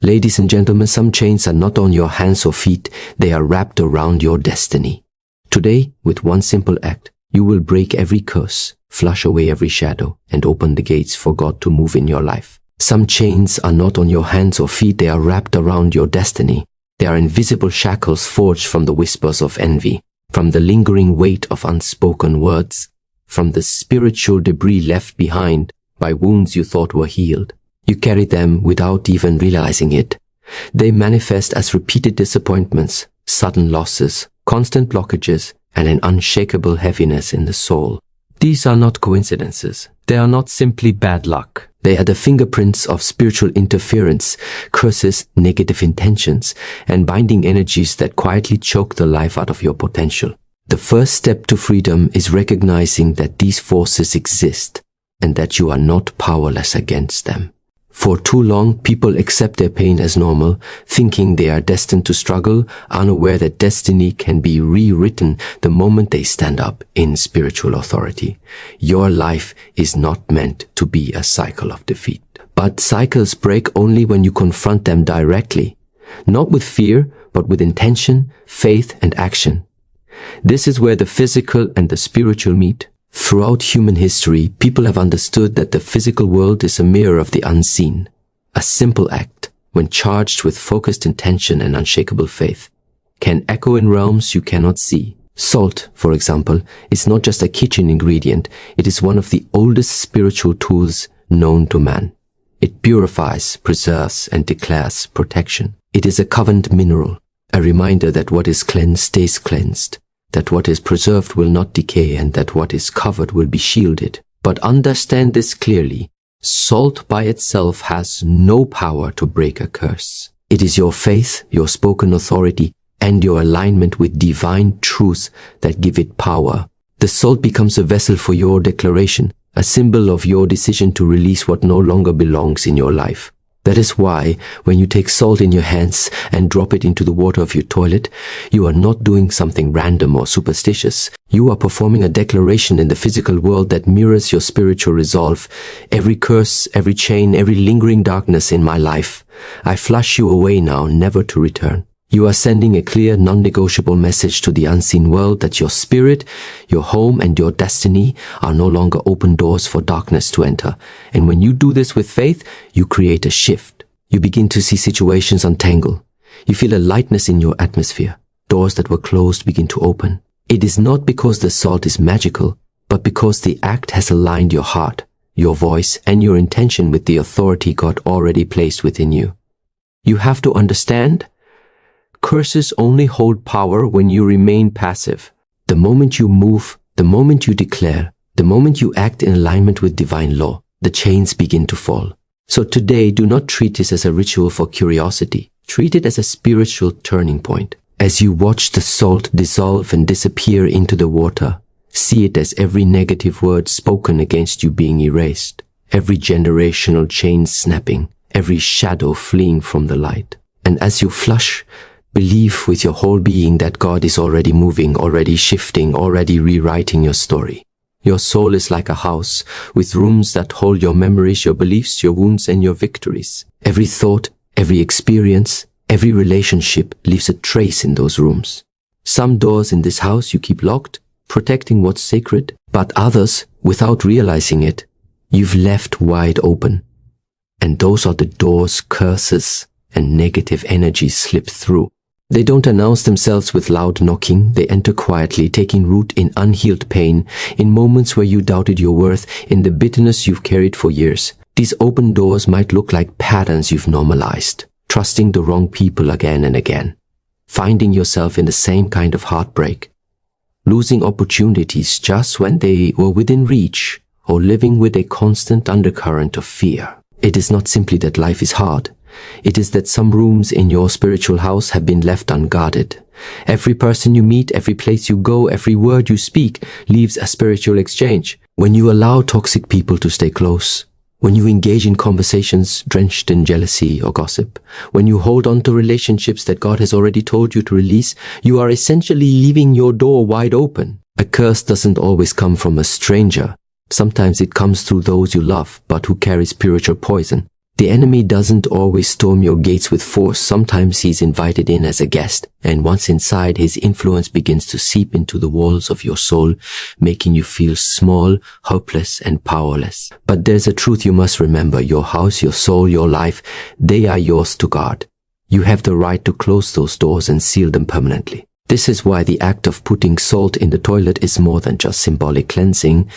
Ladies and gentlemen, some chains are not on your hands or feet, they are wrapped around your destiny. Today, with one simple act, you will break every curse, flush away every shadow, and open the gates for God to move in your life. Some chains are not on your hands or feet, they are wrapped around your destiny. They are invisible shackles forged from the whispers of envy, from the lingering weight of unspoken words, from the spiritual debris left behind by wounds you thought were healed. You carry them without even realizing it. They manifest as repeated disappointments, sudden losses, constant blockages, and an unshakable heaviness in the soul. These are not coincidences. They are not simply bad luck. They are the fingerprints of spiritual interference, curses, negative intentions, and binding energies that quietly choke the life out of your potential. The first step to freedom is recognizing that these forces exist and that you are not powerless against them. For too long, people accept their pain as normal, thinking they are destined to struggle, unaware that destiny can be rewritten the moment they stand up in spiritual authority. Your life is not meant to be a cycle of defeat. But cycles break only when you confront them directly, not with fear, but with intention, faith, and action. This is where the physical and the spiritual meet. Throughout human history, people have understood that the physical world is a mirror of the unseen. A simple act, when charged with focused intention and unshakable faith, can echo in realms you cannot see. Salt, for example, is not just a kitchen ingredient, it is one of the oldest spiritual tools known to man. It purifies, preserves, and declares protection. It is a covenant mineral, a reminder that what is cleansed stays cleansed, that what is preserved will not decay, and that what is covered will be shielded. But understand this clearly. Salt by itself has no power to break a curse. It is your faith, your spoken authority, and your alignment with divine truth that give it power. The salt becomes a vessel for your declaration, a symbol of your decision to release what no longer belongs in your life. That is why, when you take salt in your hands and drop it into the water of your toilet, you are not doing something random or superstitious. You are performing a declaration in the physical world that mirrors your spiritual resolve. Every curse, every chain, every lingering darkness in my life, I flush you away now, never to return. You are sending a clear, non-negotiable message to the unseen world that your spirit, your home, and your destiny are no longer open doors for darkness to enter. And when you do this with faith, you create a shift. You begin to see situations untangle. You feel a lightness in your atmosphere. Doors that were closed begin to open. It is not because the salt is magical, but because the act has aligned your heart, your voice, and your intention with the authority God already placed within you. You have to understand, curses only hold power when you remain passive. The moment you move, the moment you declare, the moment you act in alignment with divine law, the chains begin to fall. So today, do not treat this as a ritual for curiosity. Treat it as a spiritual turning point. As you watch the salt dissolve and disappear into the water, see it as every negative word spoken against you being erased, every generational chain snapping, every shadow fleeing from the light. And as you flush, believe with your whole being that God is already moving, already shifting, already rewriting your story. Your soul is like a house with rooms that hold your memories, your beliefs, your wounds, and your victories. Every thought, every experience, every relationship leaves a trace in those rooms. Some doors in this house you keep locked, protecting what's sacred, but others, without realizing it, you've left wide open. And those are the doors curses and negative energies slip through. They don't announce themselves with loud knocking. They enter quietly, taking root in unhealed pain, in moments where you doubted your worth, in the bitterness you've carried for years. These open doors might look like patterns you've normalized, trusting the wrong people again and again, finding yourself in the same kind of heartbreak, losing opportunities just when they were within reach, or living with a constant undercurrent of fear. It is not simply that life is hard. It is that some rooms in your spiritual house have been left unguarded. Every person you meet, every place you go, every word you speak leaves a spiritual exchange. When you allow toxic people to stay close, when you engage in conversations drenched in jealousy or gossip, when you hold on to relationships that God has already told you to release, you are essentially leaving your door wide open. A curse doesn't always come from a stranger. Sometimes it comes through those you love, but who carry spiritual poison. The enemy doesn't always storm your gates with force. Sometimes he's invited in as a guest, and once inside, his influence begins to seep into the walls of your soul, making you feel small, hopeless, and powerless. But there's a truth you must remember. Your house, your soul, your life, they are yours to guard. You have the right to close those doors and seal them permanently. This is why the act of putting salt in the toilet is more than just symbolic cleansing.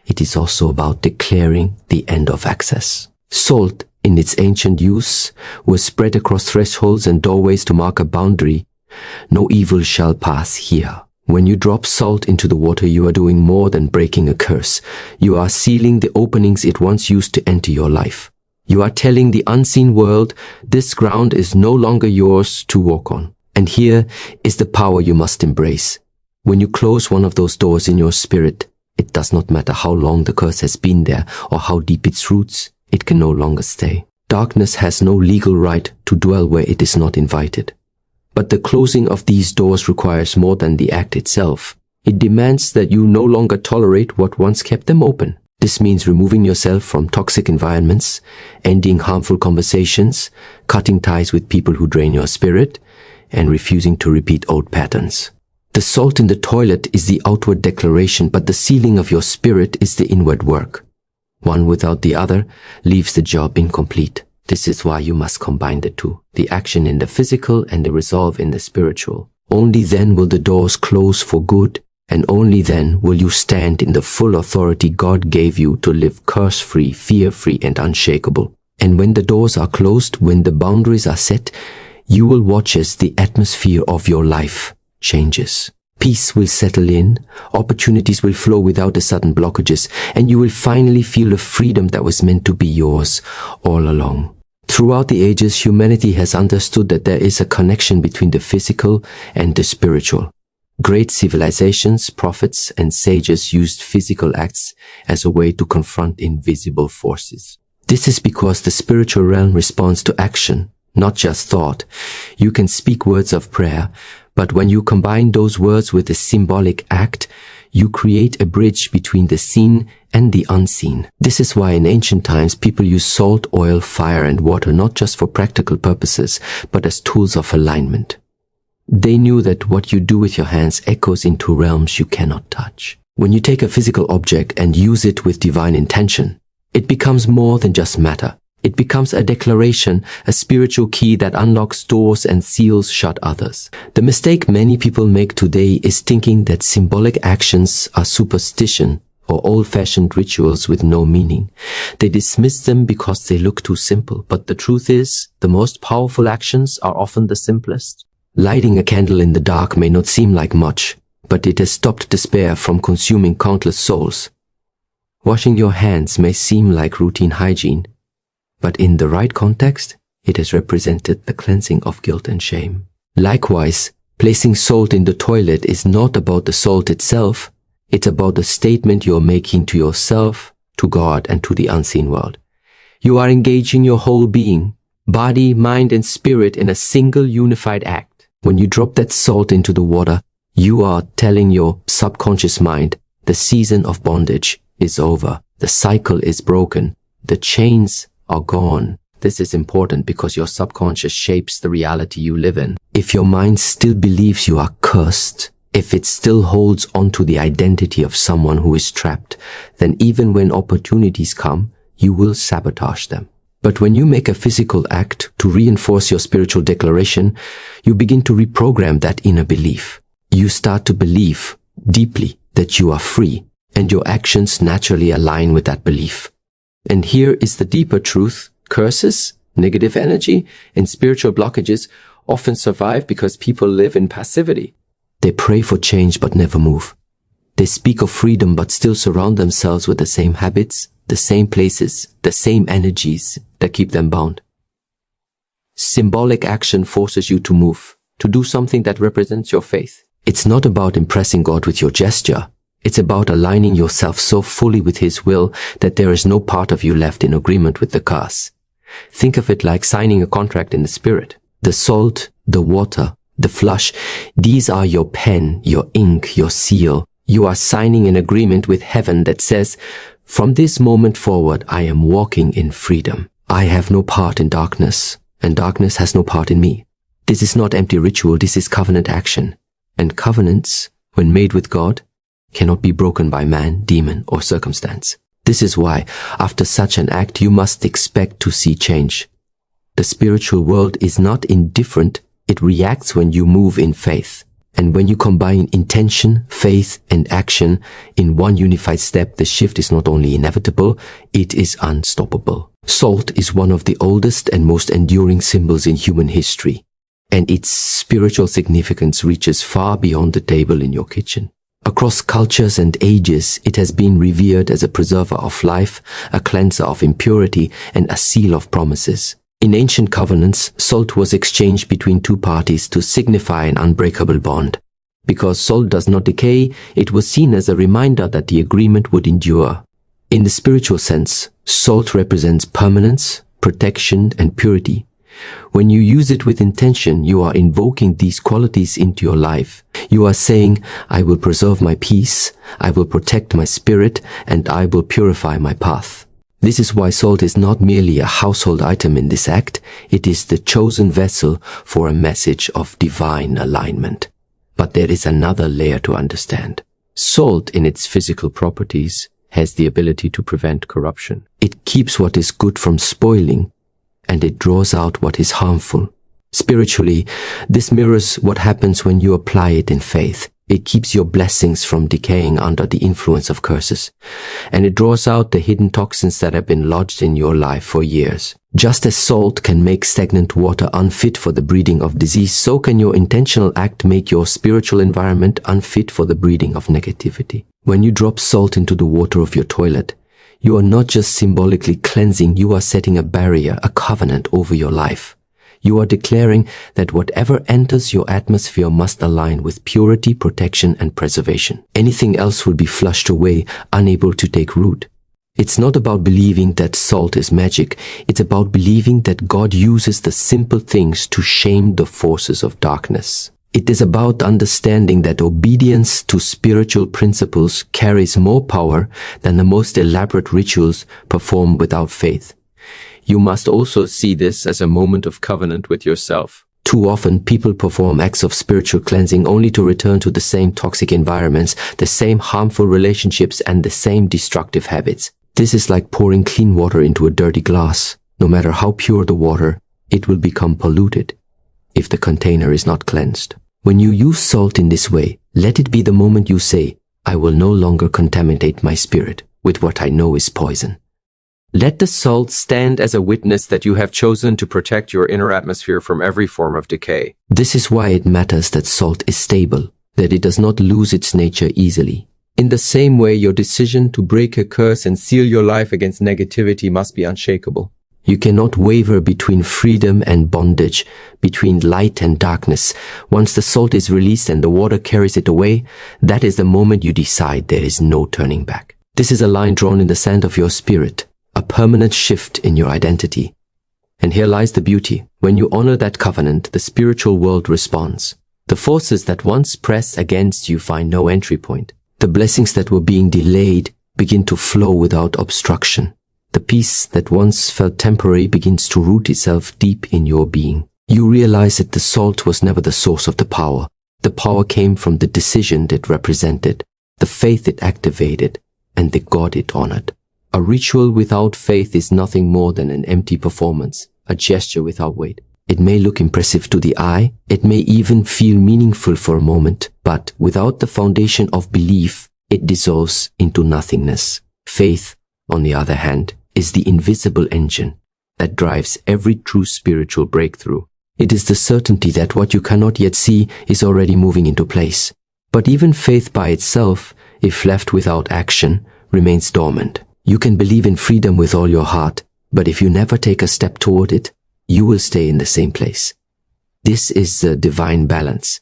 It is also about declaring the end of access. Salt, in its ancient use, was spread across thresholds and doorways to mark a boundary. No evil shall pass here. When you drop salt into the water, you are doing more than breaking a curse. You are sealing the openings it once used to enter your life. You are telling the unseen world, this ground is no longer yours to walk on. And here is the power you must embrace. When you close one of those doors in your spirit, it does not matter how long the curse has been there or how deep its roots, it can no longer stay. Darkness has no legal right to dwell where it is not invited. But the closing of these doors requires more than the act itself. It demands that you no longer tolerate what once kept them open. This means removing yourself from toxic environments, ending harmful conversations, cutting ties with people who drain your spirit, and refusing to repeat old patterns. The salt in the toilet is the outward declaration, but the sealing of your spirit is the inward work. One without the other leaves the job incomplete. This is why you must combine the two, the action in the physical and the resolve in the spiritual. Only then will the doors close for good, and only then will you stand in the full authority God gave you to live curse-free, fear-free, and unshakable. And when the doors are closed, when the boundaries are set, you will watch as the atmosphere of your life changes. Peace will settle in, opportunities will flow without the sudden blockages, and you will finally feel a freedom that was meant to be yours all along. Throughout the ages, humanity has understood that there is a connection between the physical and the spiritual. Great civilizations, prophets, and sages used physical acts as a way to confront invisible forces. This is because the spiritual realm responds to action, not just thought. You can speak words of prayer, but when you combine those words with a symbolic act, you create a bridge between the seen and the unseen. This is why in ancient times people used salt, oil, fire, and water not just for practical purposes, but as tools of alignment. They knew that what you do with your hands echoes into realms you cannot touch. When you take a physical object and use it with divine intention, it becomes more than just matter. It becomes a declaration, a spiritual key that unlocks doors and seals shut others. The mistake many people make today is thinking that symbolic actions are superstition or old-fashioned rituals with no meaning. They dismiss them because they look too simple. But the truth is, the most powerful actions are often the simplest. Lighting a candle in the dark may not seem like much, but it has stopped despair from consuming countless souls. Washing your hands may seem like routine hygiene, but in the right context, it has represented the cleansing of guilt and shame. Likewise, placing salt in the toilet is not about the salt itself, it's about the statement you're making to yourself, to God, and to the unseen world. You are engaging your whole being, body, mind, and spirit in a single unified act. When you drop that salt into the water, you are telling your subconscious mind, the season of bondage is over, the cycle is broken, the chains are gone. This is important because your subconscious shapes the reality you live in. If your mind still believes you are cursed, if it still holds on to the identity of someone who is trapped, then even when opportunities come, you will sabotage them. But when you make a physical act to reinforce your spiritual declaration, you begin to reprogram that inner belief. You start to believe deeply that you are free, and your actions naturally align with that belief. And here is the deeper truth. Curses, negative energy, and spiritual blockages often survive because people live in passivity. They pray for change but never move. They speak of freedom but still surround themselves with the same habits, the same places, the same energies that keep them bound. Symbolic action forces you to move, to do something that represents your faith. It's not about impressing God with your gesture. It's about aligning yourself so fully with His will that there is no part of you left in agreement with the curse. Think of it like signing a contract in the spirit. The salt, the water, the flush, these are your pen, your ink, your seal. You are signing an agreement with heaven that says, from this moment forward, I am walking in freedom. I have no part in darkness, and darkness has no part in me. This is not empty ritual, this is covenant action. And covenants, when made with God, cannot be broken by man, demon, or circumstance. This is why, after such an act, you must expect to see change. The spiritual world is not indifferent, it reacts when you move in faith. And when you combine intention, faith, and action in one unified step, the shift is not only inevitable, it is unstoppable. Salt is one of the oldest and most enduring symbols in human history, and its spiritual significance reaches far beyond the table in your kitchen. Across cultures and ages, it has been revered as a preserver of life, a cleanser of impurity, and a seal of promises. In ancient covenants, salt was exchanged between two parties to signify an unbreakable bond. Because salt does not decay, it was seen as a reminder that the agreement would endure. In the spiritual sense, salt represents permanence, protection, and purity. When you use it with intention, you are invoking these qualities into your life. You are saying, I will preserve my peace, I will protect my spirit, and I will purify my path. This is why salt is not merely a household item in this act, it is the chosen vessel for a message of divine alignment. But there is another layer to understand. Salt, in its physical properties, has the ability to prevent corruption. It keeps what is good from spoiling, and it draws out what is harmful. Spiritually, this mirrors what happens when you apply it in faith. It keeps your blessings from decaying under the influence of curses, and it draws out the hidden toxins that have been lodged in your life for years. Just as salt can make stagnant water unfit for the breeding of disease, so can your intentional act make your spiritual environment unfit for the breeding of negativity. When you drop salt into the water of your toilet, you are not just symbolically cleansing, you are setting a barrier, a covenant over your life. You are declaring that whatever enters your atmosphere must align with purity, protection, and preservation. Anything else will be flushed away, unable to take root. It's not about believing that salt is magic. It's about believing that God uses the simple things to shame the forces of darkness. It is about understanding that obedience to spiritual principles carries more power than the most elaborate rituals performed without faith. You must also see this as a moment of covenant with yourself. Too often, people perform acts of spiritual cleansing only to return to the same toxic environments, the same harmful relationships, and the same destructive habits. This is like pouring clean water into a dirty glass. No matter how pure the water, it will become polluted if the container is not cleansed. When you use salt in this way, let it be the moment you say, I will no longer contaminate my spirit with what I know is poison. Let the salt stand as a witness that you have chosen to protect your inner atmosphere from every form of decay. This is why it matters that salt is stable, that it does not lose its nature easily. In the same way, your decision to break a curse and seal your life against negativity must be unshakable. You cannot waver between freedom and bondage, between light and darkness. Once the salt is released and the water carries it away, that is the moment you decide there is no turning back. This is a line drawn in the sand of your spirit, a permanent shift in your identity. And here lies the beauty. When you honor that covenant, the spiritual world responds. The forces that once pressed against you find no entry point. The blessings that were being delayed begin to flow without obstruction. The peace that once felt temporary begins to root itself deep in your being. You realize that the salt was never the source of the power. The power came from the decision it represented, the faith it activated, and the God it honored. A ritual without faith is nothing more than an empty performance, a gesture without weight. It may look impressive to the eye, it may even feel meaningful for a moment, but without the foundation of belief, it dissolves into nothingness. Faith, on the other hand, is the invisible engine that drives every true spiritual breakthrough. It is the certainty that what you cannot yet see is already moving into place. But even faith by itself, if left without action, remains dormant. You can believe in freedom with all your heart, but if you never take a step toward it, you will stay in the same place. This is the divine balance.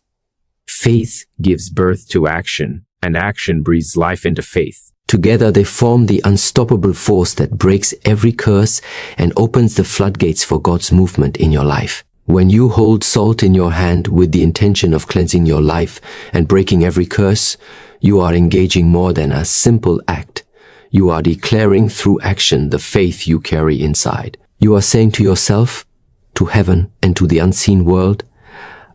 Faith gives birth to action, and action breathes life into faith. Together they form the unstoppable force that breaks every curse and opens the floodgates for God's movement in your life. When you hold salt in your hand with the intention of cleansing your life and breaking every curse, you are engaging more than a simple act. You are declaring through action the faith you carry inside. You are saying to yourself, to heaven, and to the unseen world,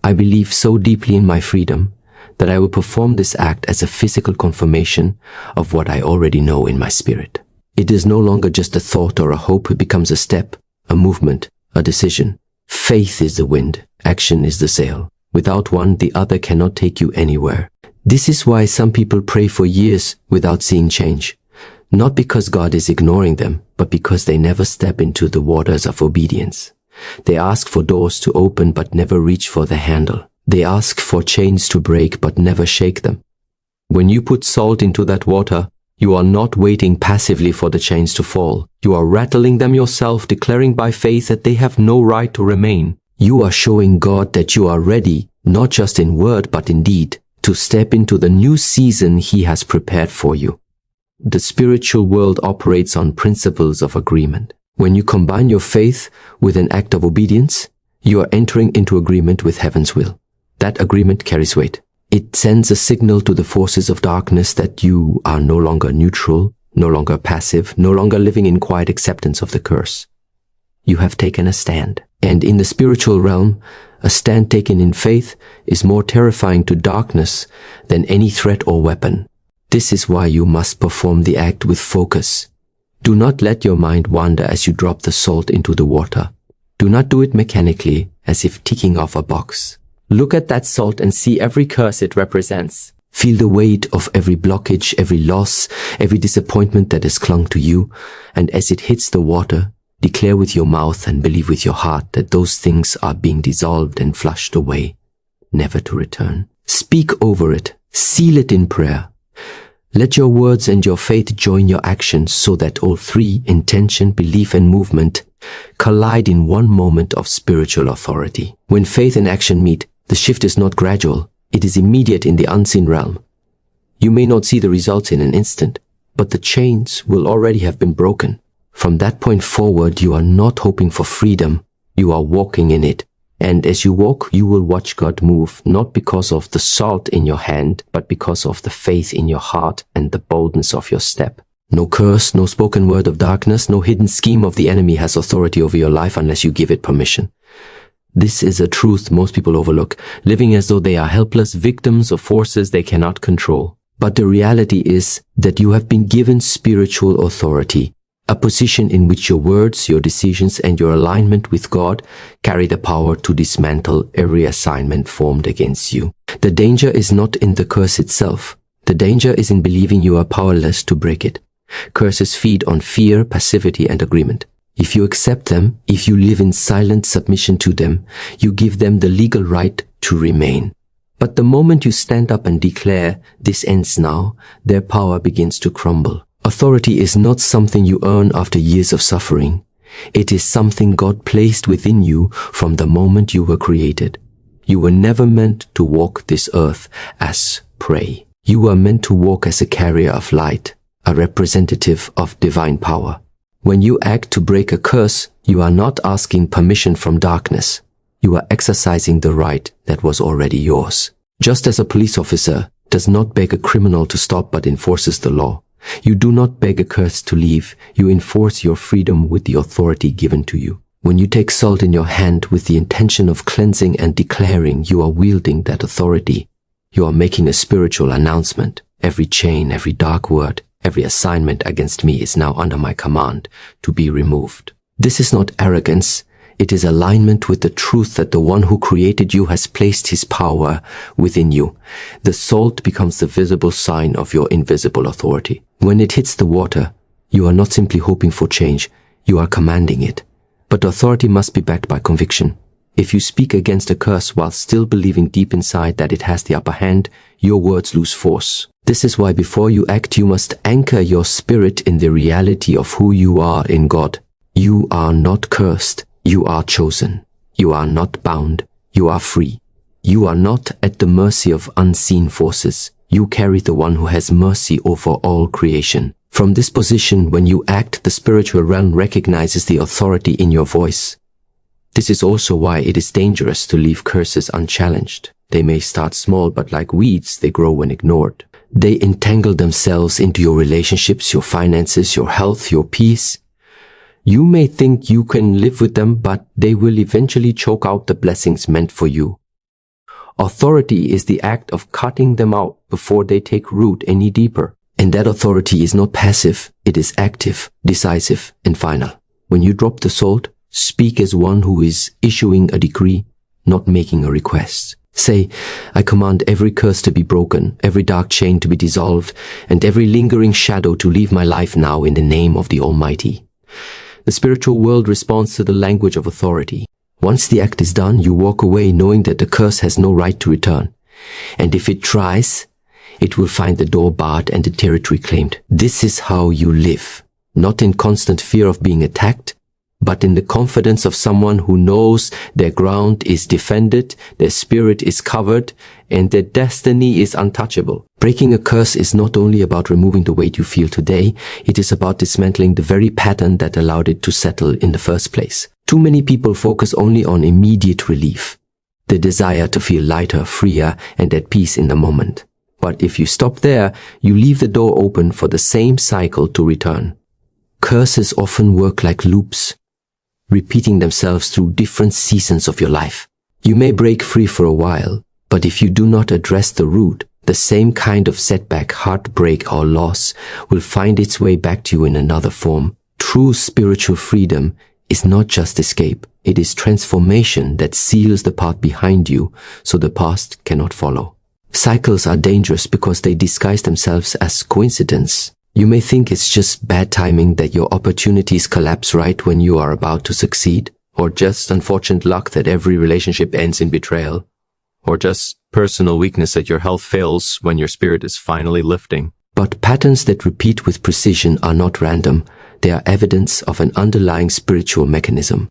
I believe so deeply in my freedom that I will perform this act as a physical confirmation of what I already know in my spirit. It is no longer just a thought or a hope. It becomes a step, a movement, a decision. Faith is the wind, action is the sail. Without one, the other cannot take you anywhere. This is why some people pray for years without seeing change. Not because God is ignoring them, but because they never step into the waters of obedience. They ask for doors to open but never reach for the handle. They ask for chains to break but never shake them. When you put salt into that water, you are not waiting passively for the chains to fall. You are rattling them yourself, declaring by faith that they have no right to remain. You are showing God that you are ready, not just in word but in deed, to step into the new season He has prepared for you. The spiritual world operates on principles of agreement. When you combine your faith with an act of obedience, you are entering into agreement with heaven's will. That agreement carries weight. It sends a signal to the forces of darkness that you are no longer neutral, no longer passive, no longer living in quiet acceptance of the curse. You have taken a stand. And in the spiritual realm, a stand taken in faith is more terrifying to darkness than any threat or weapon. This is why you must perform the act with focus. Do not let your mind wander as you drop the salt into the water. Do not do it mechanically, as if ticking off a box. Look at that salt and see every curse it represents. Feel the weight of every blockage, every loss, every disappointment that has clung to you, and as it hits the water, declare with your mouth and believe with your heart that those things are being dissolved and flushed away, never to return. Speak over it. Seal it in prayer. Let your words and your faith join your actions so that all three, intention, belief, and movement, collide in one moment of spiritual authority. When faith and action meet, the shift is not gradual, it is immediate in the unseen realm. You may not see the results in an instant, but the chains will already have been broken. From that point forward, you are not hoping for freedom, you are walking in it. And as you walk, you will watch God move, not because of the salt in your hand, but because of the faith in your heart and the boldness of your step. No curse, no spoken word of darkness, no hidden scheme of the enemy has authority over your life unless you give it permission. This is a truth most people overlook, living as though they are helpless victims of forces they cannot control. But the reality is that you have been given spiritual authority, a position in which your words, your decisions, and your alignment with God carry the power to dismantle every assignment formed against you. The danger is not in the curse itself. The danger is in believing you are powerless to break it. Curses feed on fear, passivity, and agreement. If you accept them, if you live in silent submission to them, you give them the legal right to remain. But the moment you stand up and declare, "This ends now," their power begins to crumble. Authority is not something you earn after years of suffering. It is something God placed within you from the moment you were created. You were never meant to walk this earth as prey. You were meant to walk as a carrier of light, a representative of divine power. When you act to break a curse, you are not asking permission from darkness. You are exercising the right that was already yours. Just as a police officer does not beg a criminal to stop but enforces the law, you do not beg a curse to leave. You enforce your freedom with the authority given to you. When you take salt in your hand with the intention of cleansing and declaring, you are wielding that authority. You are making a spiritual announcement. Every chain, every dark word, every assignment against me is now under my command to be removed. This is not arrogance. It is alignment with the truth that the one who created you has placed his power within you. The salt becomes the visible sign of your invisible authority. When it hits the water, you are not simply hoping for change, you are commanding it. But authority must be backed by conviction. If you speak against a curse while still believing deep inside that it has the upper hand, your words lose force. This is why before you act, you must anchor your spirit in the reality of who you are in God. You are not cursed. You are chosen. You are not bound. You are free. You are not at the mercy of unseen forces. You carry the one who has mercy over all creation. From this position, when you act, the spiritual realm recognizes the authority in your voice. This is also why it is dangerous to leave curses unchallenged. They may start small, but like weeds, they grow when ignored. They entangle themselves into your relationships, your finances, your health, your peace. You may think you can live with them, but they will eventually choke out the blessings meant for you. Authority is the act of cutting them out before they take root any deeper. And that authority is not passive, it is active, decisive, and final. When you drop the salt, speak as one who is issuing a decree, not making a request. Say, I command every curse to be broken, every dark chain to be dissolved, and every lingering shadow to leave my life now in the name of the Almighty. The spiritual world responds to the language of authority. Once the act is done, you walk away knowing that the curse has no right to return. And if it tries, it will find the door barred and the territory claimed. This is how you live, not in constant fear of being attacked, but in the confidence of someone who knows their ground is defended, their spirit is covered, and their destiny is untouchable. Breaking a curse is not only about removing the weight you feel today, it is about dismantling the very pattern that allowed it to settle in the first place. Too many people focus only on immediate relief, the desire to feel lighter, freer, and at peace in the moment. But if you stop there, you leave the door open for the same cycle to return. Curses often work like loops, repeating themselves through different seasons of your life. You may break free for a while, but if you do not address the root, the same kind of setback, heartbreak, or loss will find its way back to you in another form. True spiritual freedom is not just escape, it is transformation that seals the path behind you so the past cannot follow. Cycles are dangerous because they disguise themselves as coincidence. You may think it's just bad timing that your opportunities collapse right when you are about to succeed, or just unfortunate luck that every relationship ends in betrayal, or just personal weakness that your health fails when your spirit is finally lifting. But patterns that repeat with precision are not random. They are evidence of an underlying spiritual mechanism.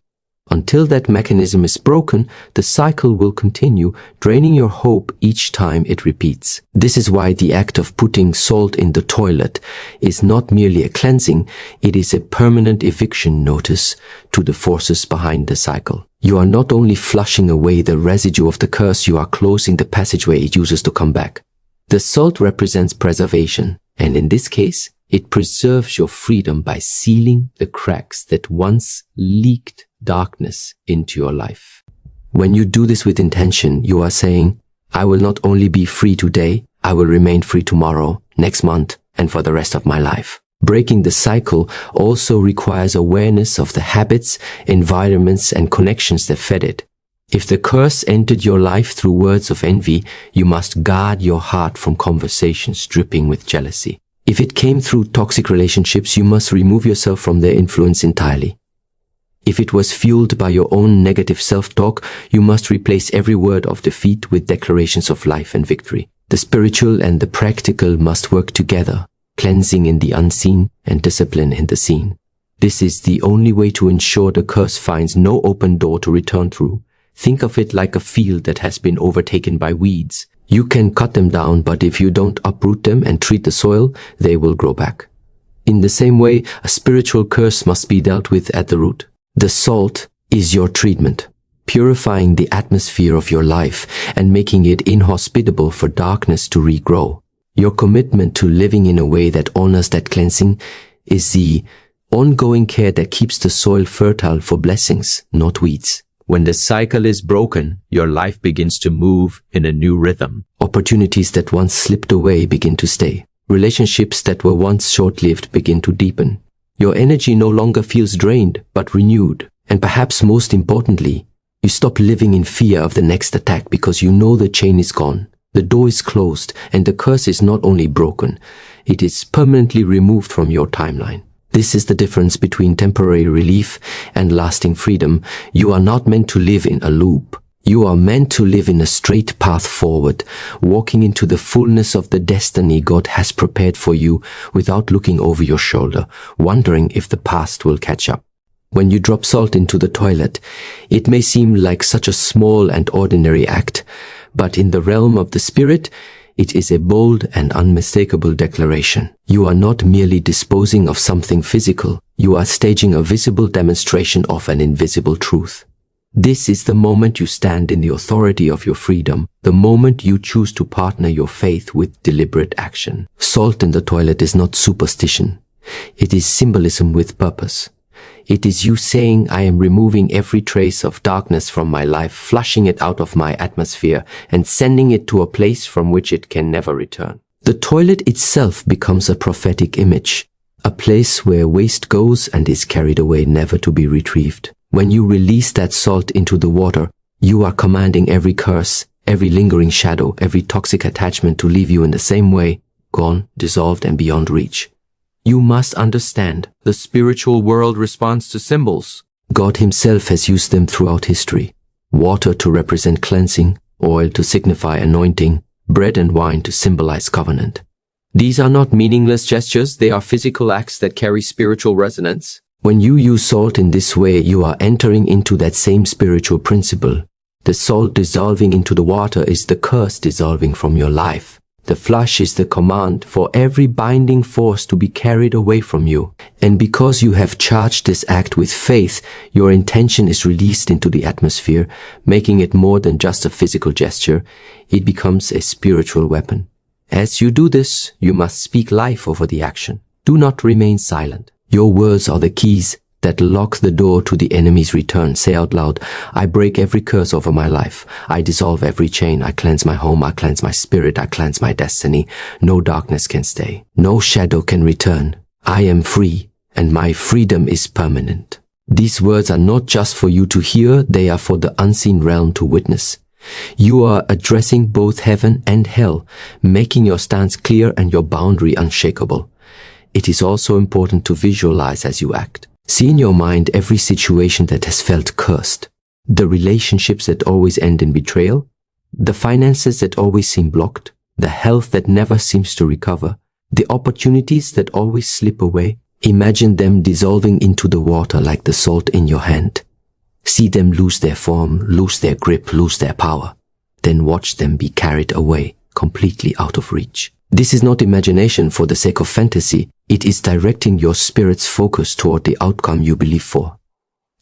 Until that mechanism is broken, the cycle will continue, draining your hope each time it repeats. This is why the act of putting salt in the toilet is not merely a cleansing, it is a permanent eviction notice to the forces behind the cycle. You are not only flushing away the residue of the curse, you are closing the passageway it uses to come back. The salt represents preservation, and in this case, it preserves your freedom by sealing the cracks that once leaked darkness into your life. When you do this with intention, you are saying, I will not only be free today, I will remain free tomorrow, next month, and for the rest of my life. Breaking the cycle also requires awareness of the habits, environments, and connections that fed it. If the curse entered your life through words of envy, you must guard your heart from conversations dripping with jealousy. If it came through toxic relationships, you must remove yourself from their influence entirely. If it was fueled by your own negative self-talk, you must replace every word of defeat with declarations of life and victory. The spiritual and the practical must work together, cleansing in the unseen and discipline in the seen. This is the only way to ensure the curse finds no open door to return through. Think of it like a field that has been overtaken by weeds. You can cut them down, but if you don't uproot them and treat the soil, they will grow back. In the same way, a spiritual curse must be dealt with at the root. The salt is your treatment, purifying the atmosphere of your life and making it inhospitable for darkness to regrow. Your commitment to living in a way that honors that cleansing is the ongoing care that keeps the soil fertile for blessings, not weeds. When the cycle is broken, your life begins to move in a new rhythm. Opportunities that once slipped away begin to stay. Relationships that were once short-lived begin to deepen. Your energy no longer feels drained, but renewed. And perhaps most importantly, you stop living in fear of the next attack because you know the chain is gone. The door is closed, and the curse is not only broken, it is permanently removed from your timeline. This is the difference between temporary relief and lasting freedom. You are not meant to live in a loop. You are meant to live in a straight path forward, walking into the fullness of the destiny God has prepared for you without looking over your shoulder, wondering if the past will catch up. When you drop salt into the toilet, it may seem like such a small and ordinary act, but in the realm of the spirit, it is a bold and unmistakable declaration. You are not merely disposing of something physical, you are staging a visible demonstration of an invisible truth. This is the moment you stand in the authority of your freedom, the moment you choose to partner your faith with deliberate action. Salt in the toilet is not superstition. It is symbolism with purpose. It is you saying, I am removing every trace of darkness from my life, flushing it out of my atmosphere, and sending it to a place from which it can never return. The toilet itself becomes a prophetic image, a place where waste goes and is carried away, never to be retrieved. When you release that salt into the water, you are commanding every curse, every lingering shadow, every toxic attachment to leave you in the same way, gone, dissolved, and beyond reach. You must understand, the spiritual world responds to symbols. God himself has used them throughout history. Water to represent cleansing, oil to signify anointing, bread and wine to symbolize covenant. These are not meaningless gestures, they are physical acts that carry spiritual resonance. When you use salt in this way, you are entering into that same spiritual principle. The salt dissolving into the water is the curse dissolving from your life. The flush is the command for every binding force to be carried away from you. And because you have charged this act with faith, your intention is released into the atmosphere, making it more than just a physical gesture. It becomes a spiritual weapon. As you do this, you must speak life over the action. Do not remain silent. Your words are the keys that lock the door to the enemy's return. Say out loud, I break every curse over my life. I dissolve every chain. I cleanse my home. I cleanse my spirit. I cleanse my destiny. No darkness can stay. No shadow can return. I am free, and my freedom is permanent. These words are not just for you to hear, they are for the unseen realm to witness. You are addressing both heaven and hell, making your stance clear and your boundary unshakable. It is also important to visualize as you act. See in your mind every situation that has felt cursed, the relationships that always end in betrayal, the finances that always seem blocked, the health that never seems to recover, the opportunities that always slip away. Imagine them dissolving into the water like the salt in your hand. See them lose their form, lose their grip, lose their power. Then watch them be carried away, completely out of reach. This is not imagination for the sake of fantasy. It is directing your spirit's focus toward the outcome you believe for.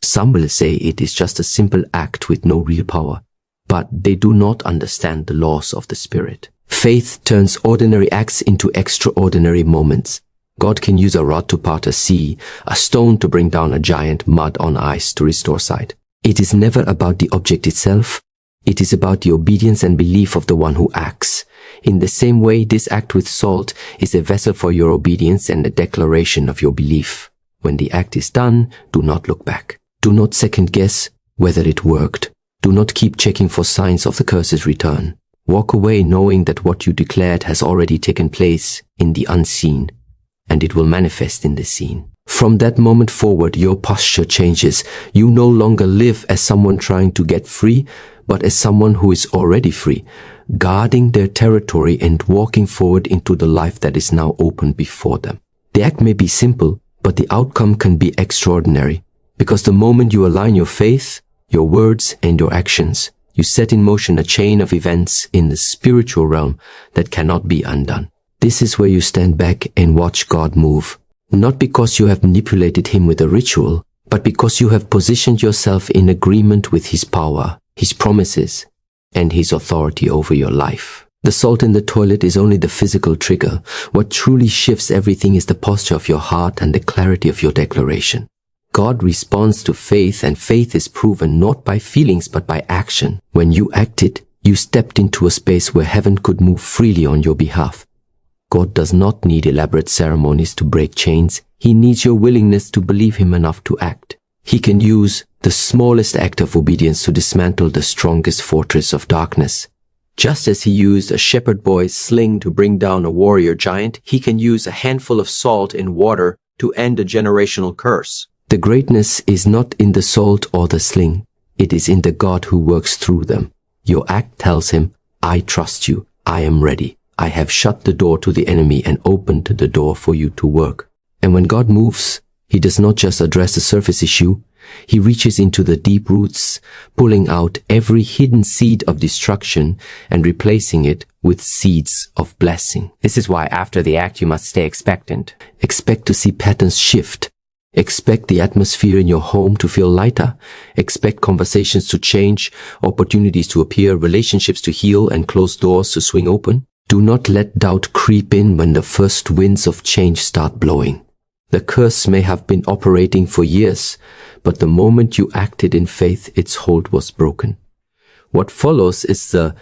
Some will say it is just a simple act with no real power, but they do not understand the laws of the spirit. Faith turns ordinary acts into extraordinary moments. God can use a rod to part a sea, a stone to bring down a giant, mud on ice to restore sight. It is never about the object itself. It is about the obedience and belief of the one who acts. In the same way, this act with salt is a vessel for your obedience and a declaration of your belief. When the act is done, do not look back. Do not second guess whether it worked. Do not keep checking for signs of the curse's return. Walk away knowing that what you declared has already taken place in the unseen, and it will manifest in the seen. From that moment forward, your posture changes. You no longer live as someone trying to get free, but as someone who is already free, guarding their territory and walking forward into the life that is now open before them. The act may be simple, but the outcome can be extraordinary, because the moment you align your faith, your words, and your actions, you set in motion a chain of events in the spiritual realm that cannot be undone. This is where you stand back and watch God move, not because you have manipulated him with a ritual, but because you have positioned yourself in agreement with his power, his promises, and his authority over your life. The salt in the toilet is only the physical trigger. What truly shifts everything is the posture of your heart and the clarity of your declaration. God responds to faith, and faith is proven not by feelings but by action. When you acted, you stepped into a space where heaven could move freely on your behalf. God does not need elaborate ceremonies to break chains. He needs your willingness to believe him enough to act. He can use the smallest act of obedience to dismantle the strongest fortress of darkness. Just as he used a shepherd boy's sling to bring down a warrior giant, he can use a handful of salt in water to end a generational curse. The greatness is not in the salt or the sling. It is in the God who works through them. Your act tells him, I trust you. I am ready. I have shut the door to the enemy and opened the door for you to work. And when God moves, he does not just address the surface issue. He reaches into the deep roots, pulling out every hidden seed of destruction and replacing it with seeds of blessing. This is why after the act you must stay expectant. Expect to see patterns shift. Expect the atmosphere in your home to feel lighter. Expect conversations to change, opportunities to appear, relationships to heal, and closed doors to swing open. Do not let doubt creep in when the first winds of change start blowing. The curse may have been operating for years, but the moment you acted in faith, its hold was broken. What follows is the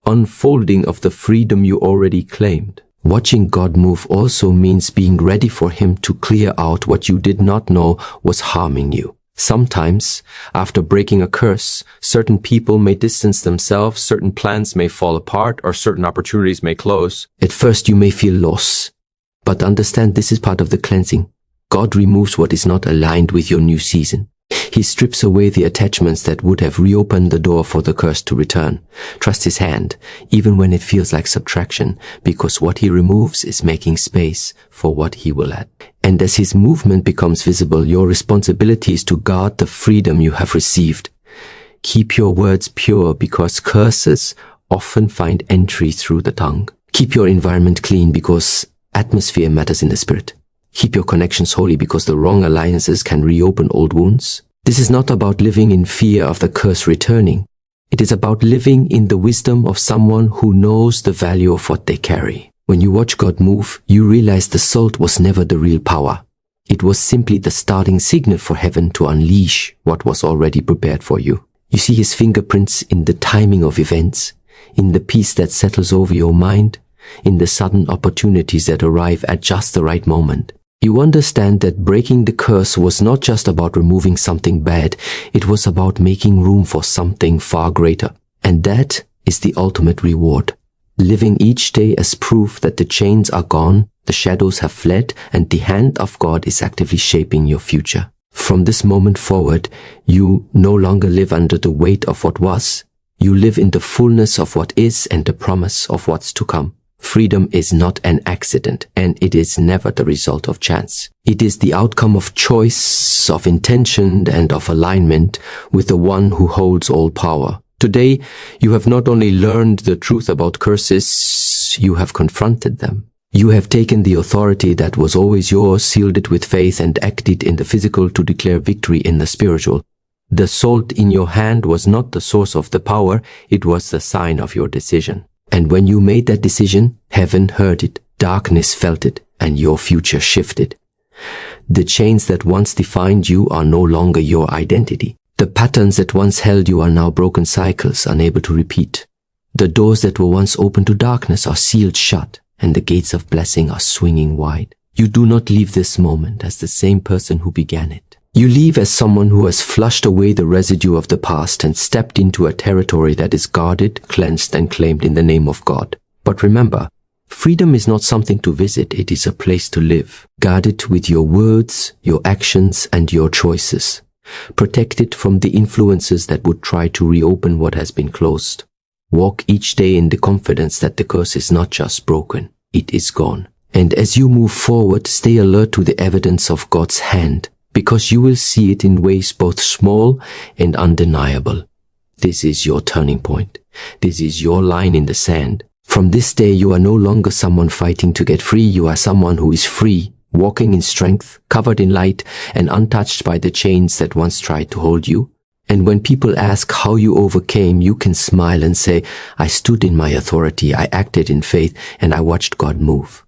unfolding of the freedom you already claimed. Watching God move also means being ready for Him to clear out what you did not know was harming you. Sometimes, after breaking a curse, certain people may distance themselves, certain plans may fall apart, or certain opportunities may close. At first you may feel loss, but understand this is part of the cleansing. God removes what is not aligned with your new season. He strips away the attachments that would have reopened the door for the curse to return. Trust His hand, even when it feels like subtraction, because what He removes is making space for what He will add. And as His movement becomes visible, your responsibility is to guard the freedom you have received. Keep your words pure, because curses often find entry through the tongue. Keep your environment clean, because atmosphere matters in the spirit. Keep your connections holy, because the wrong alliances can reopen old wounds. This is not about living in fear of the curse returning. It is about living in the wisdom of someone who knows the value of what they carry. When you watch God move, you realize the salt was never the real power. It was simply the starting signal for heaven to unleash what was already prepared for you. You see His fingerprints in the timing of events, in the peace that settles over your mind, in the sudden opportunities that arrive at just the right moment. You understand that breaking the curse was not just about removing something bad, it was about making room for something far greater. And that is the ultimate reward. Living each day as proof that the chains are gone, the shadows have fled, and the hand of God is actively shaping your future. From this moment forward, you no longer live under the weight of what was. You live in the fullness of what is and the promise of what's to come. Freedom is not an accident, and it is never the result of chance. It is the outcome of choice, of intention, and of alignment with the one who holds all power. Today, you have not only learned the truth about curses, you have confronted them. You have taken the authority that was always yours, sealed it with faith, and acted in the physical to declare victory in the spiritual. The salt in your hand was not the source of the power, it was the sign of your decision. And when you made that decision, heaven heard it, darkness felt it, and your future shifted. The chains that once defined you are no longer your identity. The patterns that once held you are now broken cycles, unable to repeat. The doors that were once open to darkness are sealed shut, and the gates of blessing are swinging wide. You do not leave this moment as the same person who began it. You leave as someone who has flushed away the residue of the past and stepped into a territory that is guarded, cleansed, and claimed in the name of God. But remember, freedom is not something to visit, it is a place to live. Guard it with your words, your actions, and your choices. Protect it from the influences that would try to reopen what has been closed. Walk each day in the confidence that the curse is not just broken, it is gone. And as you move forward, stay alert to the evidence of God's hand, because you will see it in ways both small and undeniable. This is your turning point. This is your line in the sand. From this day, you are no longer someone fighting to get free. You are someone who is free, walking in strength, covered in light, and untouched by the chains that once tried to hold you. And when people ask how you overcame, you can smile and say, I stood in my authority, I acted in faith, and I watched God move.